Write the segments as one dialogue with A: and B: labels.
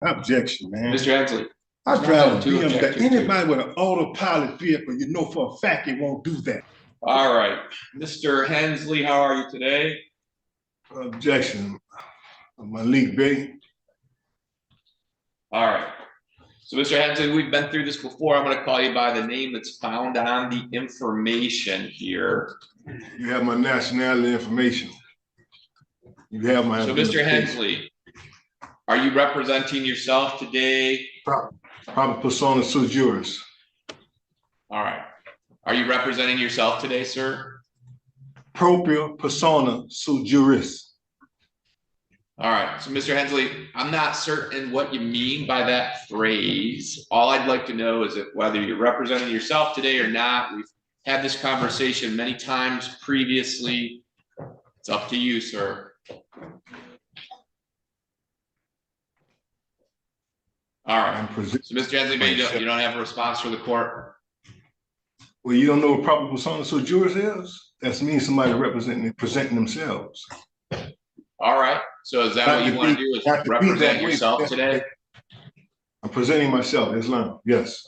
A: Objection, man.
B: Mr. Hensley.
A: I drive a BMW. Anybody with an autopilot vehicle, you know for a fact it won't do that.
B: All right. Mr. Hensley, how are you today?
A: Objection. Malik Bay.
B: All right. So, Mr. Hensley, we've been through this before. I'm going to call you by the name that's found on the information here.
A: You have my nationality information. You have my.
B: So, Mr. Hensley, are you representing yourself today?
A: Proper persona sui juris.
B: All right. Are you representing yourself today, sir?
A: Propria persona sui juris.
B: All right. So, Mr. Hensley, I'm not certain what you mean by that phrase. All I'd like to know is whether you're representing yourself today or not. We've had this conversation many times previously. It's up to you, sir. All right. So, Mr. Hensley, you don't have a response for the court?
A: Well, you don't know what proper persona sui juris is? That means somebody presenting themselves.
B: All right. So is that what you want to do? Is represent yourself today?
A: I'm presenting myself, Islam. Yes.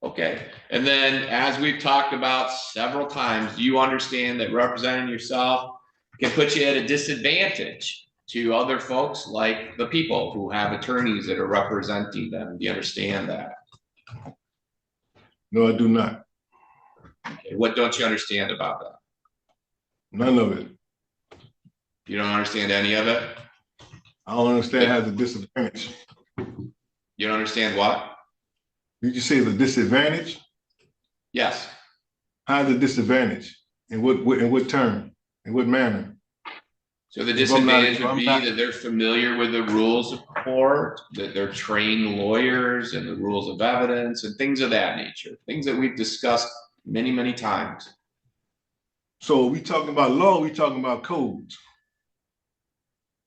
B: Okay. And then, as we've talked about several times, do you understand that representing yourself can put you at a disadvantage to other folks like the people who have attorneys that are representing them? Do you understand that?
A: No, I do not.
B: Okay. What don't you understand about that?
A: None of it.
B: You don't understand any of it?
A: I don't understand how it's a disadvantage.
B: You don't understand what?
A: Did you say the disadvantage?
B: Yes.
A: How's the disadvantage? In what term? In what manner?
B: So the disadvantage would be that they're familiar with the rules of court, that they're trained lawyers and the rules of evidence and things of that nature, things that we've discussed many, many times.
A: So are we talking about law, or are we talking about codes?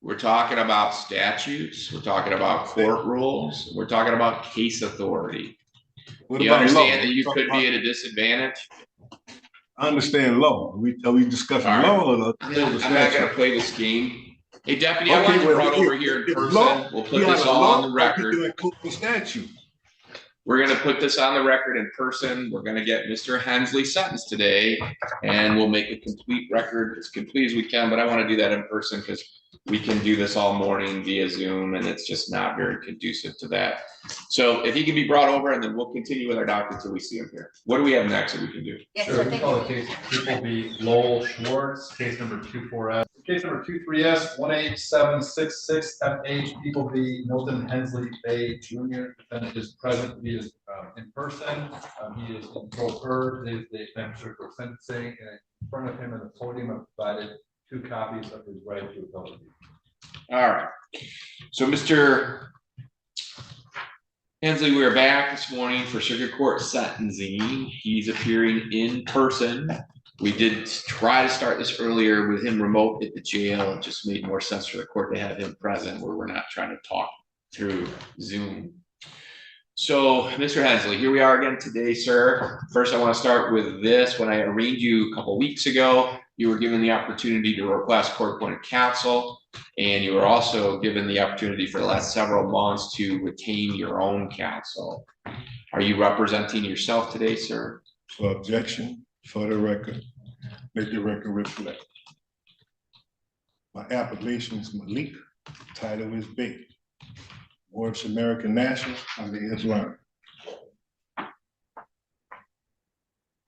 B: We're talking about statutes, we're talking about court rules, we're talking about case authority. Do you understand that you could be at a disadvantage?
A: I understand law. Are we discussing law or the
B: I'm not going to play this game. Hey, Deputy, I want you brought over here in person. We'll put this all on the record. We're going to put this on the record in person. We're going to get Mr. Hensley sentenced today, and we'll make a complete record, as complete as we can, but I want to do that in person because we can do this all morning via Zoom, and it's just not very conducive to that. So if he can be brought over, and then we'll continue with our doctor until we see him here. What do we have next that we can do?
C: Yes, sure. We call the case People v. Lowell Schwartz, case number 24S. Case number 23S 18766 FH. People v. Milton Hensley Bay Jr. Defendant is present. He is in person. He is in pro per. Today's the administrator for sentencing. And in front of him at the podium, I've provided 2 copies of his right to appellate.
B: All right. So, Mr. Hensley, we are back this morning for circuit court sentencing. He's appearing in person. We did try to start this earlier with him remote at the jail. It just made more sense for the court to have him present where we're not trying to talk through Zoom. So, Mr. Hensley, here we are again today, sir. First, I want to start with this. When I arraigned you a couple weeks ago, you were given the opportunity to request court-appointed counsel, and you were also given the opportunity for the last several months to retain your own counsel. Are you representing yourself today, sir?
A: For objection, for the record, make the record reflect. My appellation is Malik, title is Bay. Works American National under Islam.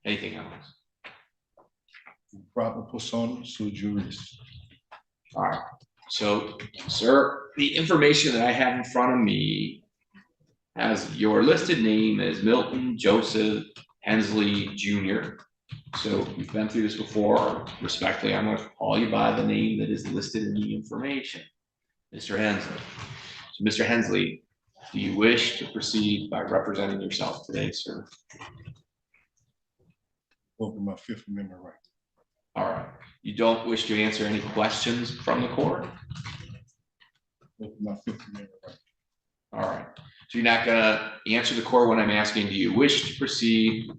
B: Anything else?
A: Proper persona sui juris.
B: All right. So, sir, the information that I have in front of me has your listed name as Milton Joseph Hensley Jr. So we've been through this before. Respectfully, I'm going to call you by the name that is listed in the information, Mr. Hensley. So, Mr. Hensley, do you wish to proceed by representing yourself today, sir?
A: Open my Fifth Amendment right.
B: All right. You don't wish to answer any questions from the court?
A: Open my Fifth Amendment right.
B: All right. So you're not going to answer the court when I'm asking, do you wish to proceed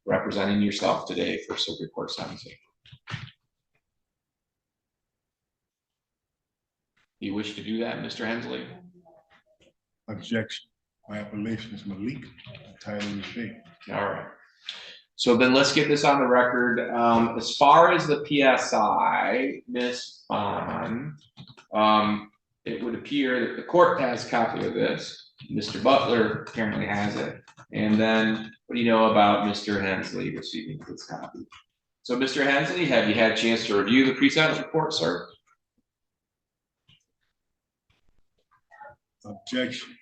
B: representing yourself today for circuit court sentencing? You wish to do that, Mr. Hensley?
A: Objection. My appellation is Malik. Title is B.
B: All right. So then let's get this on the record. As far as the PSI, Ms. Bond, it would appear that the court has a copy of this. Mr. Butler apparently has it. And then what do you know about Mr. Hensley receiving this copy? So Mr. Hensley, have you had a chance to review the pre-sentence report, sir?
A: Objection.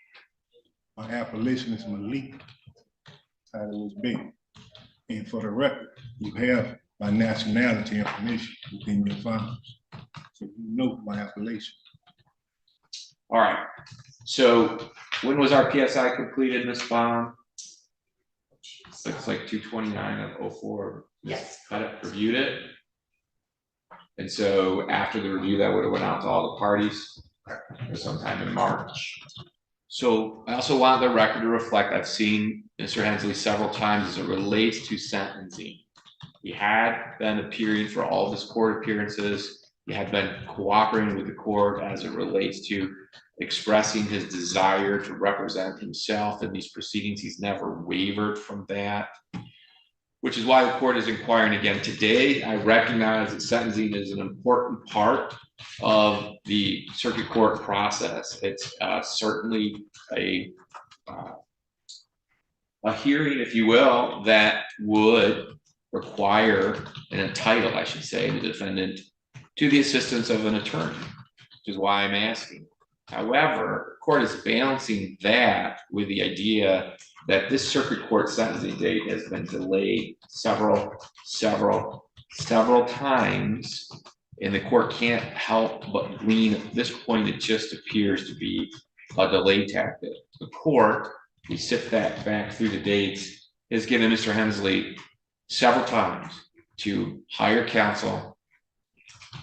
A: My appellation is Malik. Title is B. And for the record, you have my nationality information within your files. So you know my appellation.
B: All right. So when was our PSI completed, Ms. Bond? Looks like 2/29/04.
D: Yes.
B: Cut it, reviewed it. And so after the review, that would have went out to all the parties or sometime in March. So I also want the record to reflect, I've seen Mr. Hensley several times as it relates to sentencing. He had been appearing for all of his court appearances. He had been cooperating with the court as it relates to expressing his desire to represent himself in these proceedings. He's never wavered from that, which is why the court is inquiring again today. I recognize that sentencing is an important part of the circuit court process. It's certainly a hearing, if you will, that would require and entitle, I should say, the defendant to the assistance of an attorney, which is why I'm asking. However, the court is balancing that with the idea that this circuit court sentencing date has been delayed several times, and the court can't help but glean at this point it just appears to be a delay tactic. The court, we sit that back through the dates, has given Mr. Hensley several times to hire counsel.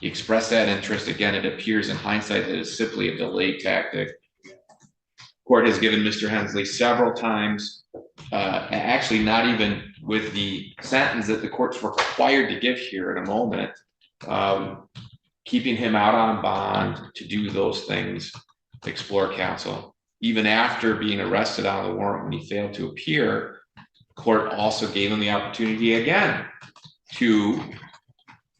B: He expressed that interest. Again, it appears in hindsight that it's simply a delay tactic. Court has given Mr. Hensley several times, actually not even with the sentence that the court's required to give here in a moment, keeping him out on bond to do those things, explore counsel. Even after being arrested on the warrant when he failed to appear, court also gave him the opportunity again to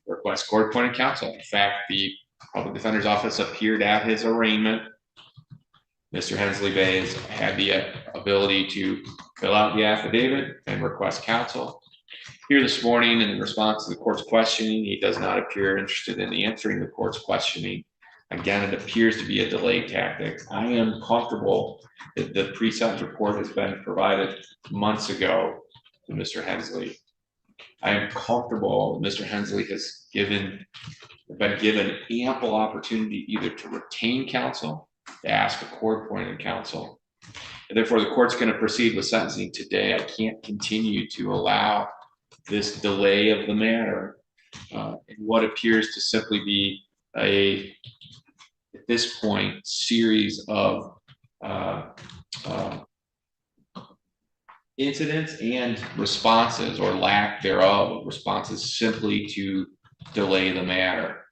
B: request court-appointed counsel. In fact, the public defender's office appeared at his arraignment. Mr. Hensley Bays had the ability to fill out the affidavit and request counsel. Here this morning, and in response to the court's questioning, he does not appear interested in answering the court's questioning. Again, it appears to be a delay tactic. I am comfortable that the pre-sentence report has been provided months ago to Mr. Hensley. I am comfortable Mr. Hensley has been given ample opportunity either to retain counsel, to ask a court-appointed counsel. And therefore, the court's going to proceed with sentencing today. I can't continue to allow this delay of the matter in what appears to simply be at this point, series of incidents and responses, or lack thereof, responses simply to delay the matter.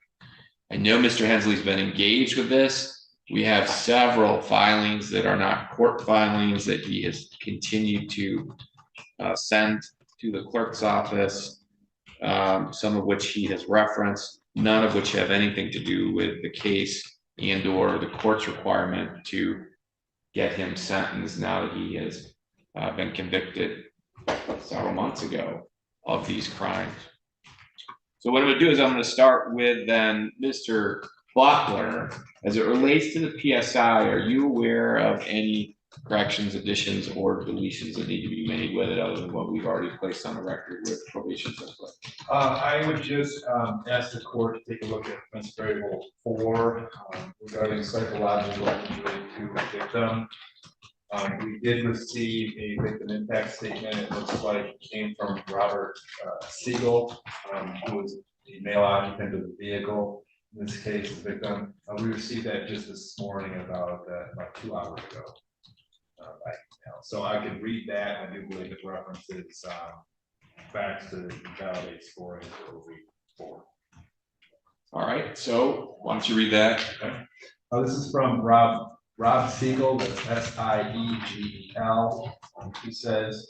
B: I know Mr. Hensley's been engaged with this. We have several filings that are not court filings that he has continued to send to the clerk's office, some of which he has referenced, none of which have anything to do with the case and or the court's requirement to get him sentenced now that he has been convicted several months ago of these crimes. So what I'm going to do is I'm going to start with then Mr. Butler. As it relates to the PSI, are you aware of any corrections, additions, or deletions that need to be made with it other than what we've already placed on the record with probation?
C: I would just ask the court to take a look at Offense Variable 4 regarding psychological injury to the victim. We did receive a victim impact statement. It looks like it came from Robert Siegel, who was the male occupant of the vehicle. In this case, the victim. We received that just this morning, about 2 hours ago. So I could read that. I do believe it references facts to validate scoring for week 4.
B: All right. So why don't you read that?
C: Okay. This is from Rob Rob Siegel, that's S-I-E-G-E-L. He says,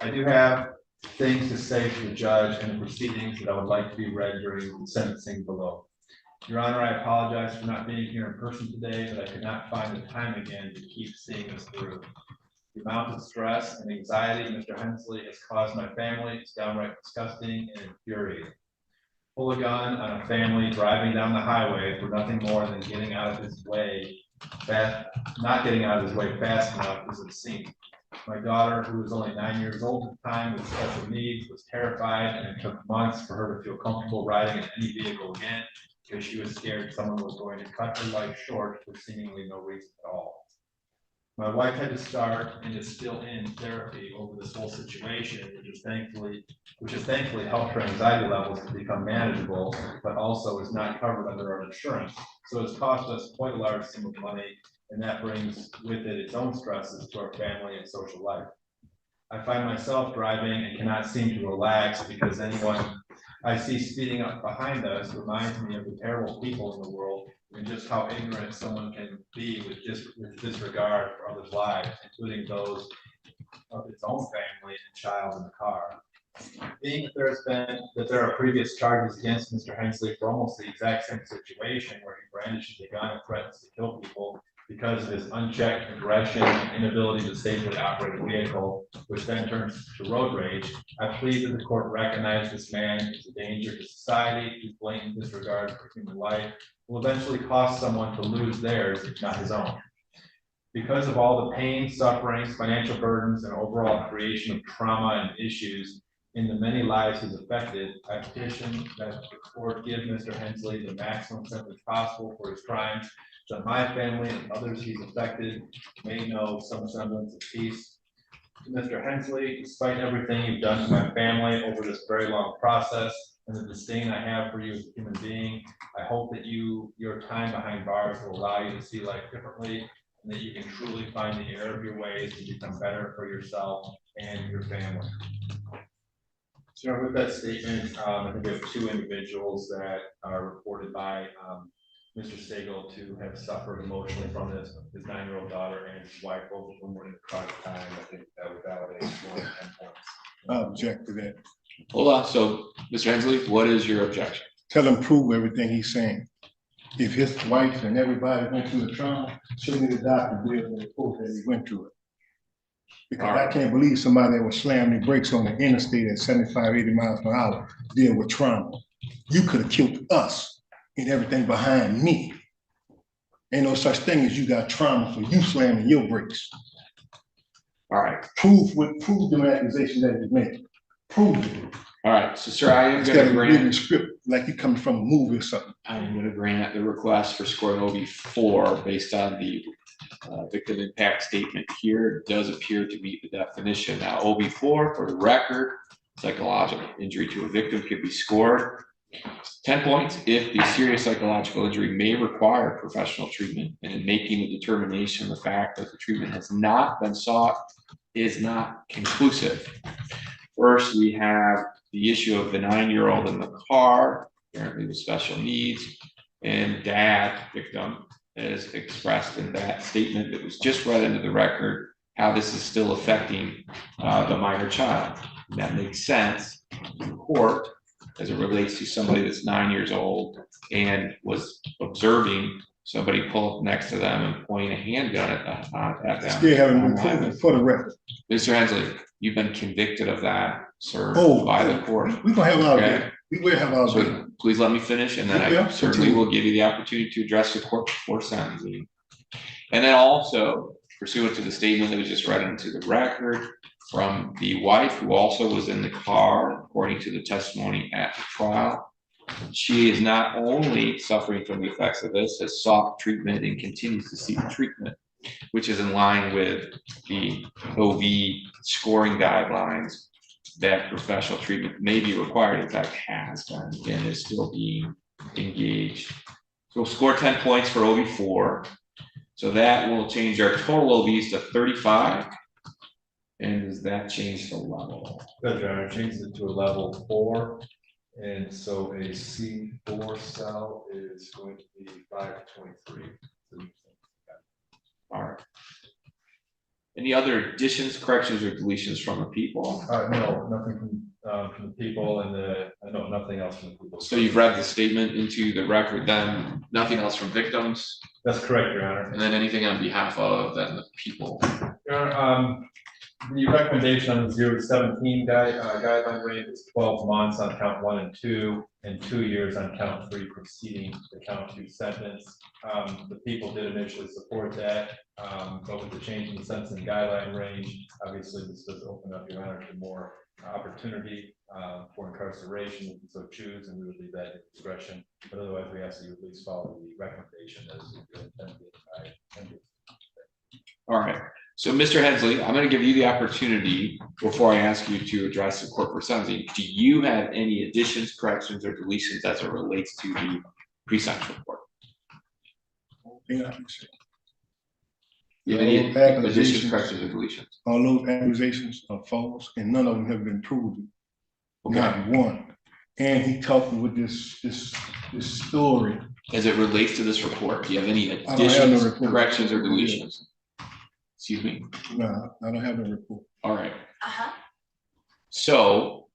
C: I do have things to say to the judge and the proceedings that I would like to be read during the sentencing below. Your Honor, I apologize for not being here in person today, but I could not find the time again to keep seeing this through. The amount of stress and anxiety Mr. Hensley has caused my family is downright disgusting and infuriating. Pull a gun on a family driving down the highway for nothing more than getting out of his way, not getting out of his way fast enough is obscene. My daughter, who was only 9 years old at the time with special needs, was terrified, and it took months for her to feel comfortable riding in any vehicle again because she was scared someone was going to cut her life short for seemingly no reason at all. My wife had to start and is still in therapy over this whole situation, which has thankfully helped her anxiety levels to become manageable, but also is not covered under our insurance. So it's cost us quite a large sum of money, and that brings with it its own stresses to our family and social life. I find myself driving and cannot seem to relax because anyone I see speeding up behind us reminds me of the terrible people in the world and just how ignorant someone can be with disregard for others' lives, including those of its own family and child in the car. Being that there are previous charges against Mr. Hensley for almost the exact same situation where he brandishes a gun and threatens to kill people because of his unchecked aggression and inability to safely operate a vehicle, which then turns to road rage, I plead that the court recognize this man is a danger to society whose blatant disregard for human life will eventually cost someone to lose theirs, if not his own. Because of all the pain, sufferings, financial burdens, and overall creation of trauma and issues in the many lives he's affected, I petition that the court give Mr. Hensley the maximum sentence possible for his crimes, so that my family and others he's affected may know some semblance of peace. To Mr. Hensley, despite everything you've done to my family over this very long process and the disdain I have for you as a human being, I hope that your time behind bars will allow you to see life differently, and that you can truly find the error of your ways to become better for yourself and your family. So with that statement, I think we have two individuals that are reported by Mr. Stagel to have suffered emotionally from this, his 9-year-old daughter and his wife, both of them were in the car at the time. I think that would validate more than 10 points.
A: I object to that.
B: Hold on, so Mr. Hensley, what is your objection?
A: Tell him prove everything he's saying. If his wife and everybody went through the trauma, show me the doctor bill and report that he went through it. Because I can't believe somebody that was slamming the brakes on the interstate at 75, 80 miles per hour deal with trauma. You could have killed us and everything behind me. Ain't no such thing as you got trauma for you slamming your brakes.
B: All right.
A: Prove them accusations that he's making. Prove it.
B: All right, so sir, I am
A: Instead
B: going
A: of
B: to
A: reading
B: grant.
A: the script like you coming from a movie or something.
B: I'm going to grant the request for scoring OB4 based on the victim impact statement here. It does appear to meet the definition. Now, OB4, for the record, psychological injury to a victim could be scored 10 points if the serious psychological injury may require professional treatment, and in making the determination, the fact that the treatment has not been sought is not conclusive. First, we have the issue of the 9-year-old in the car, apparently with special needs, and dad, victim, as expressed in that statement that was just read into the record, how this is still affecting the minor child. And that makes sense in court as it relates to somebody that's 9 years old and was observing somebody pull up next to them and point a handgun at them.
A: Still haven't been proven for the record.
B: Mr. Hensley, you've been convicted of that, sir, by the court.
A: We're gonna have our
B: Okay.
A: day. We will have our day.
B: So please let me finish, and then I
A: Yeah,
B: certainly
A: continue.
B: will give you the opportunity to address the court before sentencing. And then also pursuant to the statement that was just read into the record from the wife, who also was in the car, according to the testimony at the trial, she is not only suffering from the effects of this, has sought treatment and continues to seek treatment, which is in line with the OV scoring guidelines that professional treatment may be required, in fact has done, and is still being engaged. So we'll score 10 points for OB4. So that will change our total OBs to 35. And does that change the level?
C: Judge, I changed it to a level 4. And so a C4 cell is going to be 523.
B: All right. Any other additions, corrections, or deletions from the people?
C: No, nothing from the people and I know nothing else from the people.
B: So you've read the statement into the record, then nothing else from victims,
C: That's correct, Your Honor.
B: and then anything on behalf of then the people.
C: Your Honor, the recommendation on the 0 to 17 guideline range is 12 months on count 1 and 2, and 2 years on count 3 preceding the count 2 sentence. The people did initially support that, but with the change in the sentencing guideline range, obviously this does open up, Your Honor, to more opportunity for incarceration if you so choose, and we would leave that at discretion. But otherwise, we ask that you at least follow the recommendation as intended by Henry.
B: All right. So, Mr. Hensley, I'm going to give you the opportunity before I ask you to address the court for sentencing. Do you have any additions, corrections, or deletions as it relates to the pre-sentence report?
A: Thing I can say.
B: Do you have any
A: All those
B: additions, corrections, or deletions?
A: All those accusations are false, and none of them have been proven.
B: Okay.
A: Not one. And he talking with this story.
B: As it relates to this report, do you have any
A: I don't have
B: additions,
A: no report.
B: corrections, or deletions? Excuse me.
A: No, I don't have a report.
B: All right. So,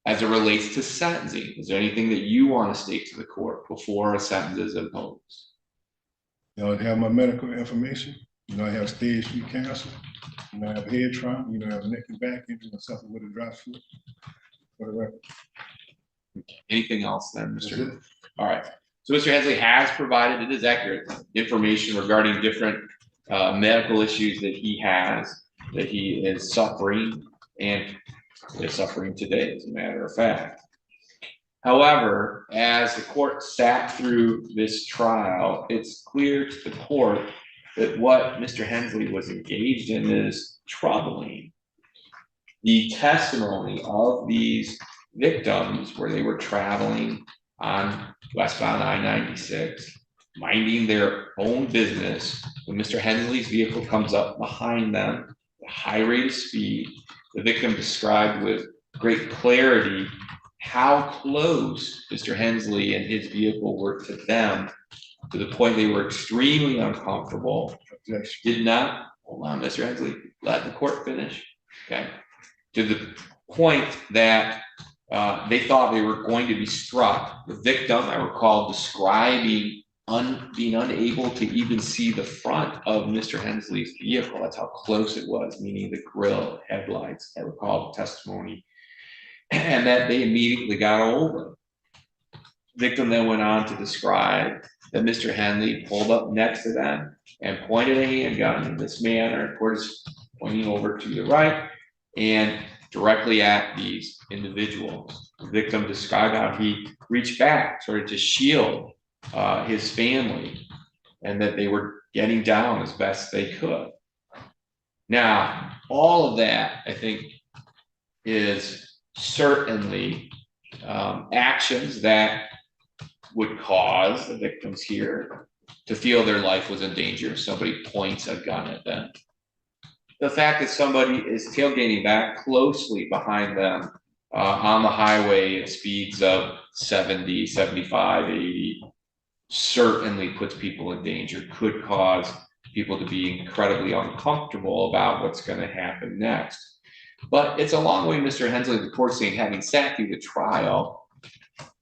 B: as it relates to sentencing, is there anything that you want to state to the court before a sentence is imposed?
A: You know, I have my medical information. You know, I have stage 3 cancer. You know, I have head trauma. You know, I have neck and back injury and something with a dry foot. For the record.
B: Anything else then,
A: That's
B: Mr.
A: it.
B: All right. So Mr. Hensley has provided, it is accurate, information regarding different medical issues that he has, that he is suffering and is suffering today, as a matter of fact. However, as the court sat through this trial, it's clear to the court that what Mr. Hensley was engaged in is troubling. The testimony of these victims where they were traveling on westbound I-96, minding their own business, when Mr. Hensley's vehicle comes up behind them, at a high rate of speed, the victim described with great clarity how close Mr. Hensley and his vehicle were to them, to the point they were extremely uncomfortable.
A: Objection.
B: Did not, hold on, Mr. Hensley, let the court finish, okay? To the point that they thought they were going to be struck. The victim, I recall, describing being unable to even see the front of Mr. Hensley's vehicle. That's how close it was, meaning the grill, headlights. I recall the testimony, and that they immediately got over. Victim then went on to describe that Mr. Hensley pulled up next to them and pointed a handgun in this manner. Of course, pointing over to the right and directly at these individuals. The victim described how he reached back, sort of to shield his family, and that they were getting down as best they could. Now, all of that, I think, is certainly actions that would cause the victims here to feel their life was in danger if somebody points a gun at them. The fact that somebody is tailgating back closely behind them on the highway at speeds of 70, 75, 80 certainly puts people in danger, could cause people to be incredibly uncomfortable about what's going to happen next. But it's a long way, Mr. Hensley, the court saying, having sat through the trial,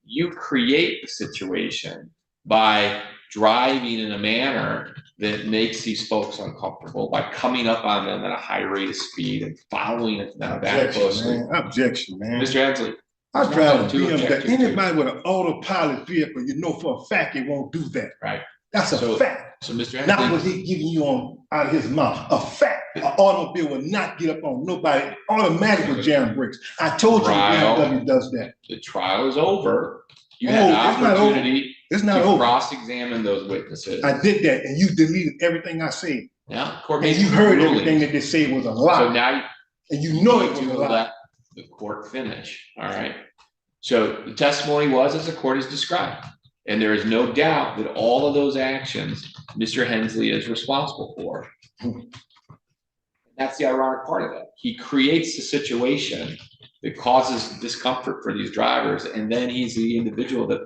B: you create the situation by driving in a manner that makes these folks uncomfortable, by coming up on them at a high rate of speed and following them that closely.
A: Man. Objection, man.
B: Mr. Hensley.
A: I drive a
B: Two
A: BMW.
B: objectives,
A: Anybody with an autopilot vehicle, you know for a fact he won't do that.
B: Right.
A: That's a fact.
B: So Mr.
A: Not
B: Hensley,
A: what he giving you on out of his mouth. A fact. An automobile will not get up on nobody automatically jam brakes. I told you the BMW does that.
B: the trial is over. You had
A: Oh,
B: an
A: it's not over.
B: opportunity
A: It's not
B: to
A: over.
B: cross-examine those witnesses.
A: I did that, and you deleted everything I said.
B: Yeah, court
A: And
B: made
A: you
B: some
A: heard
B: rulings.
A: everything that they said was a
B: So
A: lie.
B: now
A: And you know
B: you
A: it was
B: need
A: a
B: to
A: lie.
B: let the court finish, all right? So the testimony was as the court has described, and there is no doubt that all of those actions Mr. Hensley is responsible for. That's the ironic part of it. He creates the situation that causes discomfort for these drivers, and then he's the individual that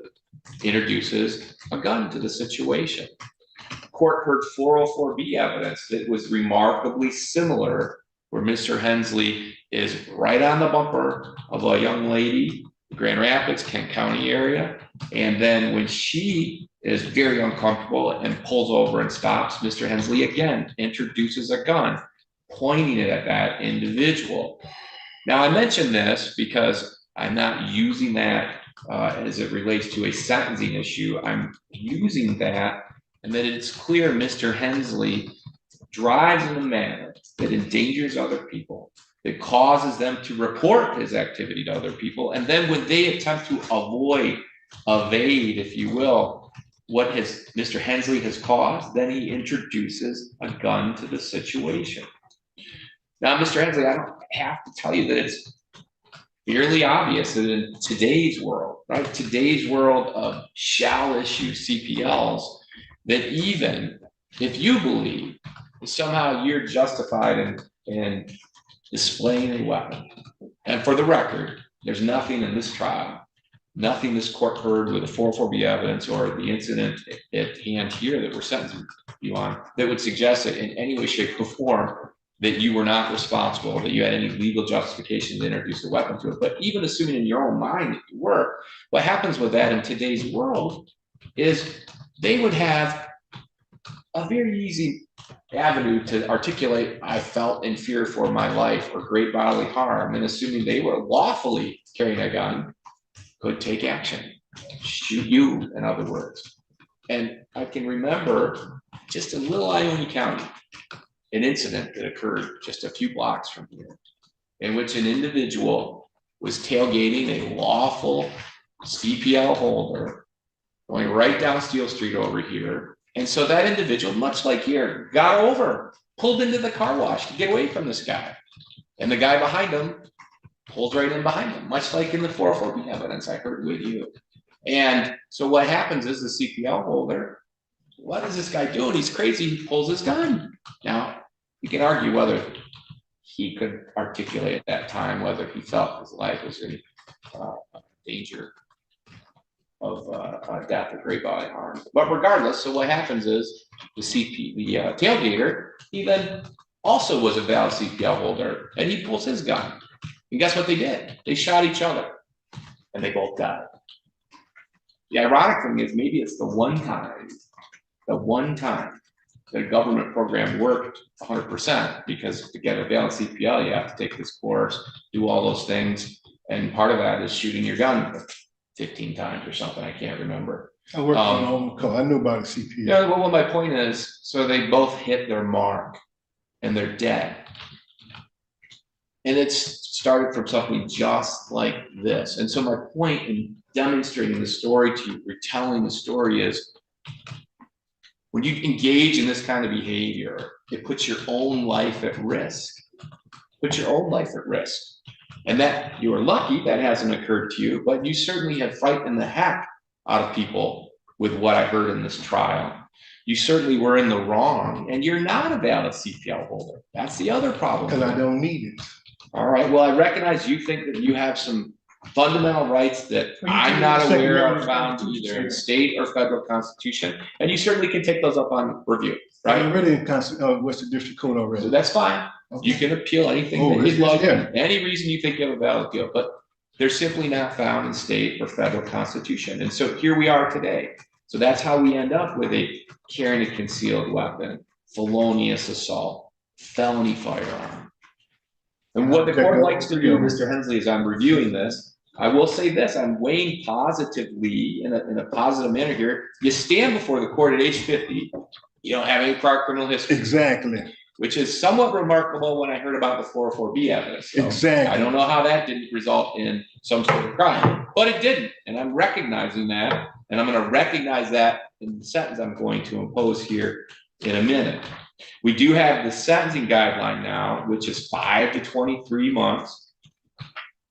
B: introduces a gun to the situation. court heard 404B evidence that was remarkably similar, where Mr. Hensley is right on the bumper of a young lady, Grand Rapids, Kent County area. And then when she is very uncomfortable and pulls over and stops, Mr. Hensley again introduces a gun, pointing it at that individual. Now, I mention this because I'm not using that as it relates to a sentencing issue. I'm using that, and that it's clear Mr. Hensley drives in a manner that endangers other people, that causes them to report his activity to other people. And then when they attempt to evade, if you will, what Mr. Hensley has caused, then he introduces a gun to the situation. Now, Mr. Hensley, I don't have to tell you that it's fairly obvious that in today's world, right, today's world of shall issue CPLs, that even if you believe that somehow you're justified in displaying a weapon, and for the record, there's nothing in this trial, nothing this court heard with the 404B evidence or the incident at hand here that we're sentencing you on that would suggest that in any way, shape, or form that you were not responsible, that you had any legal justification to introduce a weapon to it. But even assuming in your own mind that you were, what happens with that in today's world is they would have a very easy avenue to articulate, I felt in fear for my life or great bodily harm, and assuming they were lawfully carrying a gun, could take action, shoot you, in other words. And I can remember just in little Ione County, an incident that occurred just a few blocks from here, in which an individual was tailgating a lawful CPL holder going right down Steel Street over here. And so that individual, much like here, got over, pulled into the car wash to get away from this guy. And the guy behind him pulls right in behind him, much like in the 404B evidence I heard with you. And so what happens is the CPL holder, what is this guy doing? He's crazy. He pulls his gun. Now, you can argue whether he could articulate at that time, whether he felt his life was in danger of death or great bodily harm. But regardless, so what happens is the tailgater, he then also was a valid CPL holder, and he pulls his gun. And guess what they did? They shot each other, and they both died. The ironic thing is maybe it's the one time that a government program worked 100%, because to get a valid CPL, you have to take this course, do all those things, and part of that is shooting your gun 15 times or something, I can't remember.
A: I worked on my own call. I knew about a CPL.
B: Yeah, well, my point is, so they both hit their mark, and they're dead. And it's started from something just like this. And so my point in demonstrating the story to you, retelling the story, is when you engage in this kind of behavior, it puts your own life at risk. Put your own life at risk. And that you are lucky that hasn't occurred to you, but you certainly have frightened the heck out of people with what I heard in this trial. You certainly were in the wrong, and you're not a valid CPL holder. That's the other problem.
A: Because I don't need it.
B: All right, well, I recognize you think that you have some fundamental rights that I'm not aware are found either in state or federal constitution, and you certainly can take those up on review, right?
A: I'm already in Western District Code already.
B: So that's fine. You can appeal anything that you'd like, any reason you think you have a valid appeal, but they're simply not found in state or federal constitution. And so here we are today. So that's how we end up with a carrying a concealed weapon, felonious assault, felony firearm. And what the court likes to do, Mr. Hensley, as I'm reviewing this, I will say this, I'm weighing positively in a positive manner here. You stand before the court at age 50, you don't have any prior criminal history.
A: Exactly.
B: Which is somewhat remarkable when I heard about the 404B evidence. So
A: exactly.
B: I don't know how that didn't result in some sort of crime, but it didn't. And I'm recognizing that, and I'm going to recognize that in the sentence I'm going to impose here in a minute. We do have the sentencing guideline now, which is 5 to 23 months.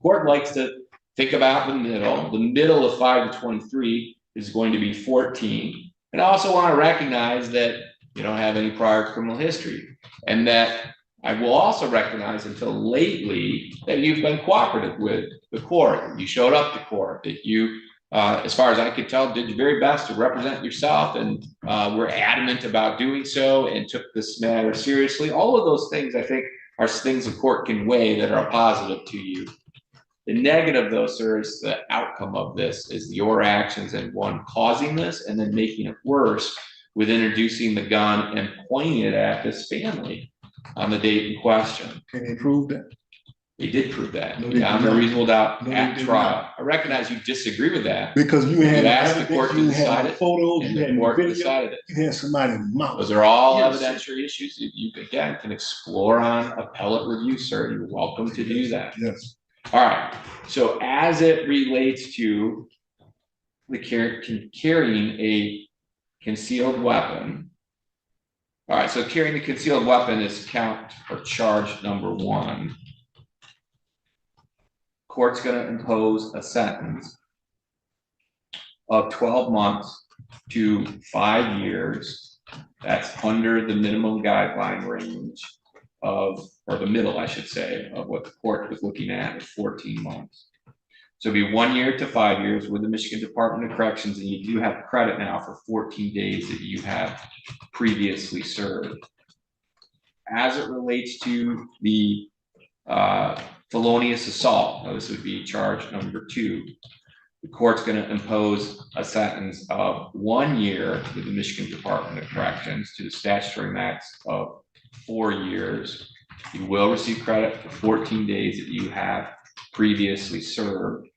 B: Court likes to think about the middle. The middle of 5 to 23 is going to be 14. And I also want to recognize that you don't have any prior criminal history, and that I will also recognize until lately that you've been cooperative with the court. You showed up to court, that you as far as I could tell, did your very best to represent yourself, and were adamant about doing so and took this matter seriously. All of those things, I think, are things the court can weigh that are positive to you. The negative, though, sir, is the outcome of this is your actions and one causing this and then making it worse with introducing the gun and pointing it at this family on the date in question.
A: Can they prove that?
B: They did prove that.
A: No, they
B: Beyond
A: did
B: a
A: not.
B: reasonable doubt
A: No, they
B: at
A: did
B: trial.
A: not.
B: I recognize you disagree with that.
A: Because you had
B: You asked the
A: evidence,
B: court to
A: you
B: decide
A: had
B: it,
A: photos,
B: and
A: you
B: the
A: had
B: court
A: video,
B: decided it.
A: you had somebody's mouth.
B: Those are all
A: Yes.
B: evidentiary issues that you, again, can explore on appellate review, sir. You're welcome to do that.
A: Yes.
B: All right. So as it relates to the carrying a concealed weapon. All right. So carrying the concealed weapon is count or charge number 1. Court's going to impose a sentence of 12 months to 5 years. That's under the minimum guideline range of, or the middle, I should say, of what the court was looking at 14 months. So it'd be 1 year to 5 years with the Michigan Department of Corrections, and you do have credit now for 14 days that you have previously served. As it relates to the felonious assault, now this would be charge number 2. The court's going to impose a sentence of 1 year with the Michigan Department of Corrections to the statutory max of 4 years. You will receive credit for 14 days that you have previously served.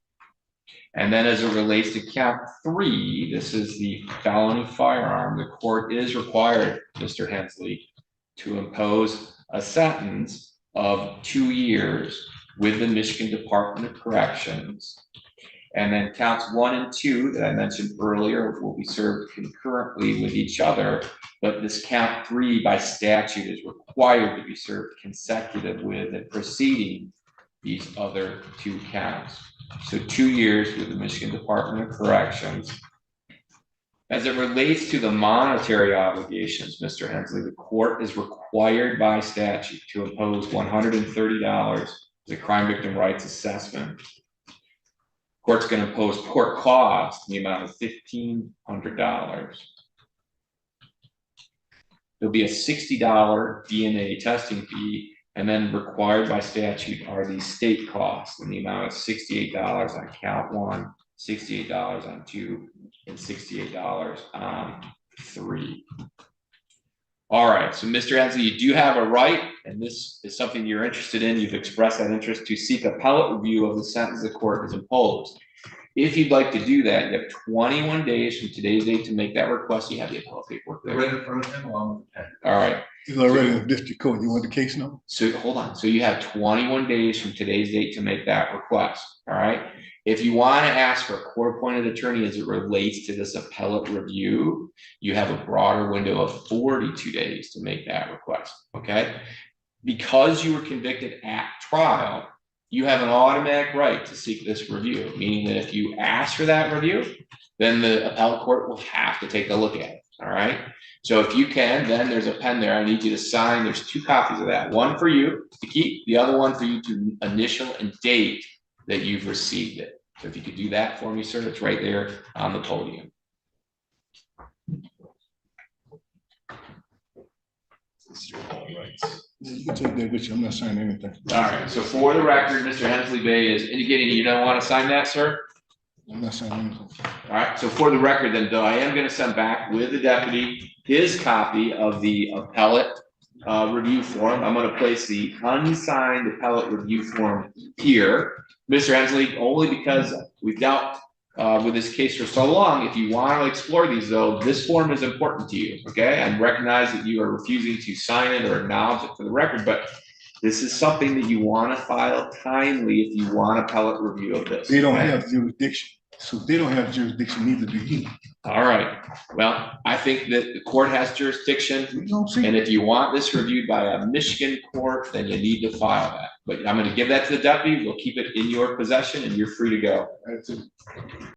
B: And then as it relates to count 3, this is the felony firearm. The court is required, Mr. Hensley, to impose a sentence of 2 years with the Michigan Department of Corrections. And then counts 1 and 2 that I mentioned earlier will be served concurrently with each other, but this count 3 by statute is required to be served consecutive with and preceding these other 2 counts. So 2 years with the Michigan Department of Corrections. As it relates to the monetary obligations, Mr. Hensley, the court is required by statute to impose $130 as a crime victim rights assessment. Court's going to impose court costs in the amount of $1,500. There'll be a $60 DNA testing fee, and then required by statute are the state costs in the amount of $68 on count 1, $68 on 2, and $68 on 3. All right, so Mr. Hensley, you do have a right, and this is something you're interested in. You've expressed that interest to seek appellate review of the sentence the court has imposed. If you'd like to do that, you have 21 days from today's date to make that request. You have the appellate paperwork there.
C: Right in front of him along with the pen.
B: All right.
A: He's already in the district court. You want the case number?
B: So hold on. So you have 21 days from today's date to make that request. All right. If you want to ask for a court-appointed attorney as it relates to this appellate review, you have a broader window of 42 days to make that request. Okay. Because you were convicted at trial, you have an automatic right to seek this review, meaning that if you ask for that review, then the appellate court will have to take a look at it. All right. So if you can, then there's a pen there. I need you to sign. There's 2 copies of that. One for you to keep, the other one for you to initial and date that you've received it. So if you could do that for me, sir, it's right there on the podium.
A: You can take that with you. I'm not signing anything.
B: All right. So for the record, Mr. Hensley Bay is indicating you don't want to sign that, sir.
A: I'm not signing anything.
B: All right. So for the record, then, though, I am going to send back with the deputy his copy of the appellate review form. I'm going to place the unsigned appellate review form here, Mr. Hensley, only because we've dealt with this case for so long. If you want to explore these, though, this form is important to you. Okay, I recognize that you are refusing to sign it or acknowledge it for the record, but this is something that you want to file timely if you want appellate review of this.
A: They don't have jurisdiction. So if they don't have jurisdiction, neither do you.
B: All right. Well, I think that the court has jurisdiction.
A: You don't see.
B: And if you want this reviewed by a Michigan court, then you need to file that. But I'm going to give that to the deputy. We'll keep it in your possession and you're free to go.
A: That's it.